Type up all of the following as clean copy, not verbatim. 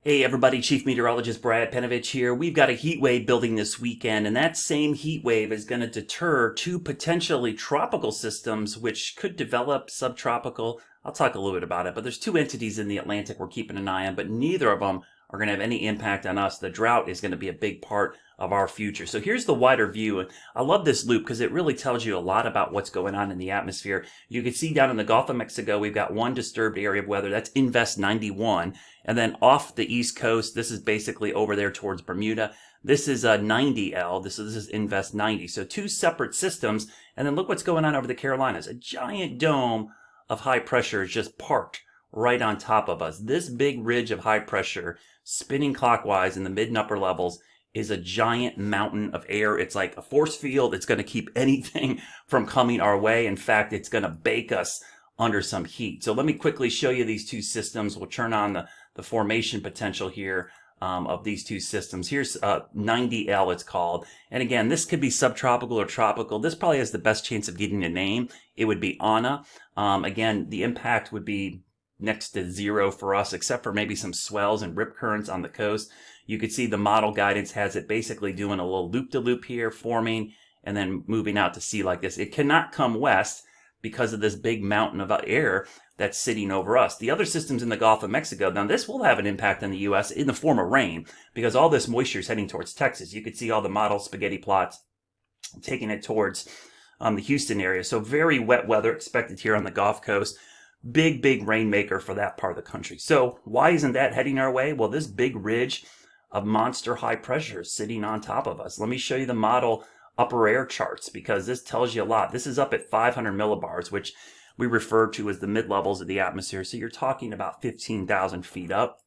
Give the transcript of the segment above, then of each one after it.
Hey everybody, Chief Meteorologist Brad Panovich here. We've got a heat wave building this weekend, and that same heat wave is going to deter two potentially tropical systems which could develop subtropical. I'll talk a little bit about it, but there's two entities in the Atlantic we're keeping an eye on, but neither of them are going to have any impact on us. The drought is going to be a big part of our future. So here's the wider view, and I love this loop because it really tells you a lot about what's going on in the atmosphere. You can see down in the Gulf of Mexico, we've got one disturbed area of weather. That's Invest 91. And then off the East Coast, this is basically over there towards Bermuda. This is 90L. This is Invest 90. So two separate systems. And then look what's going on over the Carolinas. A giant dome of high pressure is just parked right on top of us. This big ridge of high pressure spinning clockwise in the mid and upper levels is a giant mountain of air. It's like a force field. It's going to keep anything from coming our way. In fact, it's going to bake us under some heat. So let me quickly show you these two systems. We'll turn on the formation potential here of these two systems. Here's 90L it's called. And again, this could be subtropical or tropical. This probably has the best chance of getting a name. It would be Anna. Again, the impact would be next to zero for us, except for maybe some swells and rip currents on the coast. You could see the model guidance has it basically doing a little loop-to-loop here, forming, and then moving out to sea like this. It cannot come west because of this big mountain of air that's sitting over us. The other systems in the Gulf of Mexico, now this will have an impact on the U.S. in the form of rain because all this moisture is heading towards Texas. You could see all the model spaghetti plots taking it towards the Houston area. So very wet weather expected here on the Gulf Coast. Big rainmaker for that part of the country. So why isn't that heading our way? Well, this big ridge of monster high pressure is sitting on top of us. Let me show you the model upper air charts because this tells you a lot. This is up at 500 millibars, which we refer to as the mid-levels of the atmosphere. So you're talking about 15,000 feet up.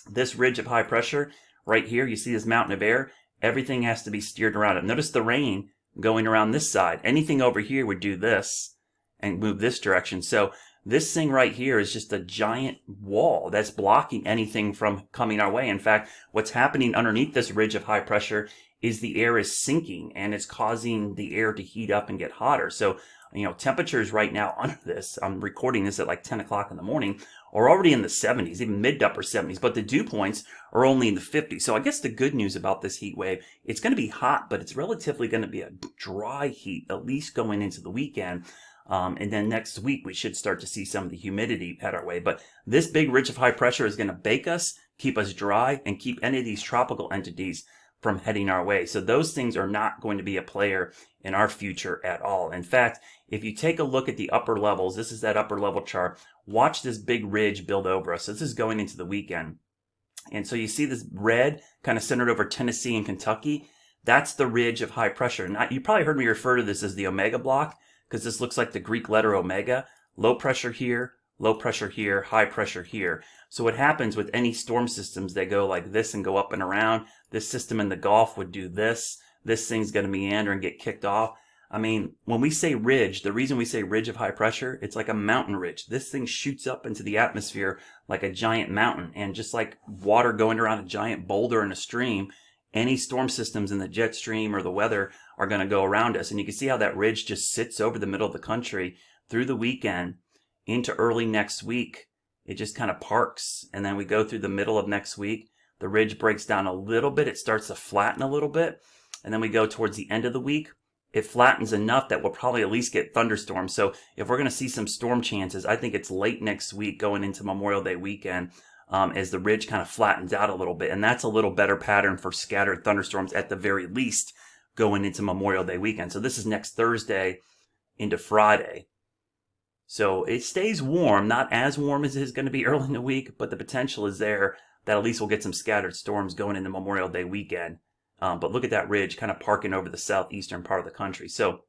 This ridge of high pressure right here, you see this mountain of air, everything has to be steered around it. Notice the rain going around this side. Anything over here would do this and move this direction. So this thing right here is just a giant wall that's blocking anything from coming our way. In fact, what's happening underneath this ridge of high pressure is the air is sinking and it's causing the air to heat up and get hotter. So, temperatures right now under this, I'm recording this at like 10 o'clock in the morning, are already in the 70s, even mid to upper 70s, but the dew points are only in the 50s. So I guess the good news about this heat wave, it's going to be hot, but it's relatively going to be a dry heat, at least going into the weekend. And then next week, we should start to see some of the humidity head our way. But this big ridge of high pressure is going to bake us, keep us dry, and keep any of these tropical entities from heading our way. So those things are not going to be a player in our future at all. In fact, if you take a look at the upper levels, this is that upper level chart, watch this big ridge build over us. So this is going into the weekend. And so you see this red kind of centered over Tennessee and Kentucky. That's the ridge of high pressure. Now, you probably heard me refer to this as the omega block, because this looks like the Greek letter omega. Low pressure here, high pressure here. So what happens with any storm systems, they go like this and go up and around. This system in the Gulf would do this. This thing's going to meander and get kicked off. I mean, when we say ridge, the reason we say ridge of high pressure, it's like a mountain ridge. This thing shoots up into the atmosphere like a giant mountain. And just like water going around a giant boulder in a stream, any storm systems in the jet stream or the weather are going to go around us. And you can see how that ridge just sits over the middle of the country through the weekend into early next week. It just kind of parks. And then we go through the middle of next week. The ridge breaks down a little bit. It starts to flatten a little bit. And then we go towards the end of the week. It flattens enough that we'll probably at least get thunderstorms. So if we're going to see some storm chances, I think it's late next week going into Memorial Day weekend. As the ridge kind of flattens out a little bit. And that's a little better pattern for scattered thunderstorms at the very least going into Memorial Day weekend. So this is next Thursday into Friday. So it stays warm, not as warm as it is going to be early in the week, but the potential is there that at least we'll get some scattered storms going into Memorial Day weekend. But look at that ridge kind of parking over the southeastern part of the country. So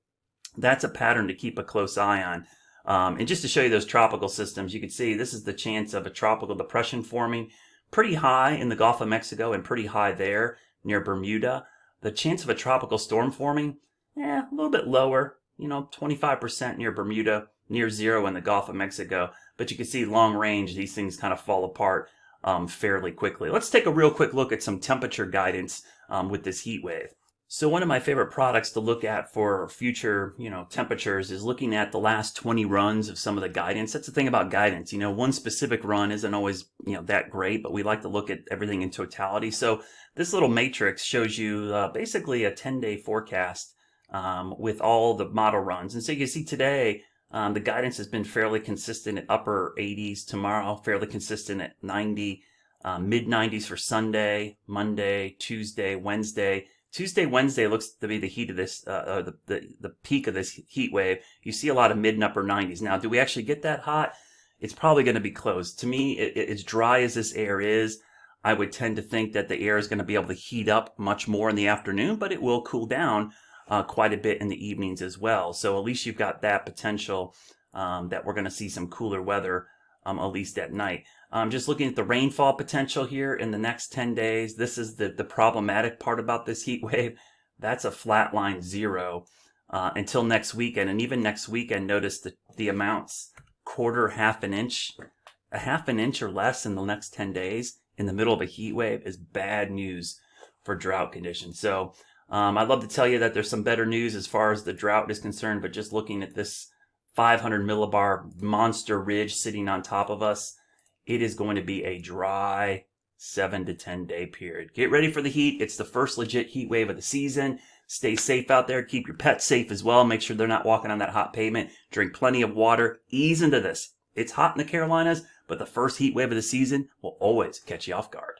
that's a pattern to keep a close eye on. And just to show you those tropical systems, you can see this is the chance of a tropical depression forming pretty high in the Gulf of Mexico and pretty high there near Bermuda. The chance of a tropical storm forming, a little bit lower, 25% near Bermuda, near zero in the Gulf of Mexico. But you can see long range, these things kind of fall apart fairly quickly. Let's take a real quick look at some temperature guidance with this heat wave. So one of my favorite products to look at for future, temperatures is looking at the last 20 runs of some of the guidance. That's the thing about guidance. One specific run isn't always, that great, but we like to look at everything in totality. So this little matrix shows you basically a 10-day forecast with all the model runs. And so you can see today, the guidance has been fairly consistent at upper 80s. Tomorrow, fairly consistent at 90, mid 90s for Sunday, Monday, Tuesday, Wednesday. Tuesday, Wednesday looks to be the heat of this, the peak of this heat wave. You see a lot of mid and upper 90s. Now, do we actually get that hot? It's probably going to be close. To me, as dry as this air is, I would tend to think that the air is going to be able to heat up much more in the afternoon, but it will cool down quite a bit in the evenings as well. So at least you've got that potential that we're going to see some cooler weather, at least at night. Just looking at the rainfall potential here in the next 10 days. This is the problematic part about this heat wave. That's a flat line 0 until next weekend. And even next weekend, notice the amounts, quarter, half an inch. A half an inch or less in the next 10 days in the middle of a heat wave is bad news for drought conditions. So I'd love to tell you that there's some better news as far as the drought is concerned, but just looking at this 500 millibar monster ridge sitting on top of us, it is going to be a dry 7 to 10 day period. Get ready for the heat. It's the first legit heat wave of the season. Stay safe out there. Keep your pets safe as well. Make sure they're not walking on that hot pavement. Drink plenty of water. Ease into this. It's hot in the Carolinas, but the first heat wave of the season will always catch you off guard.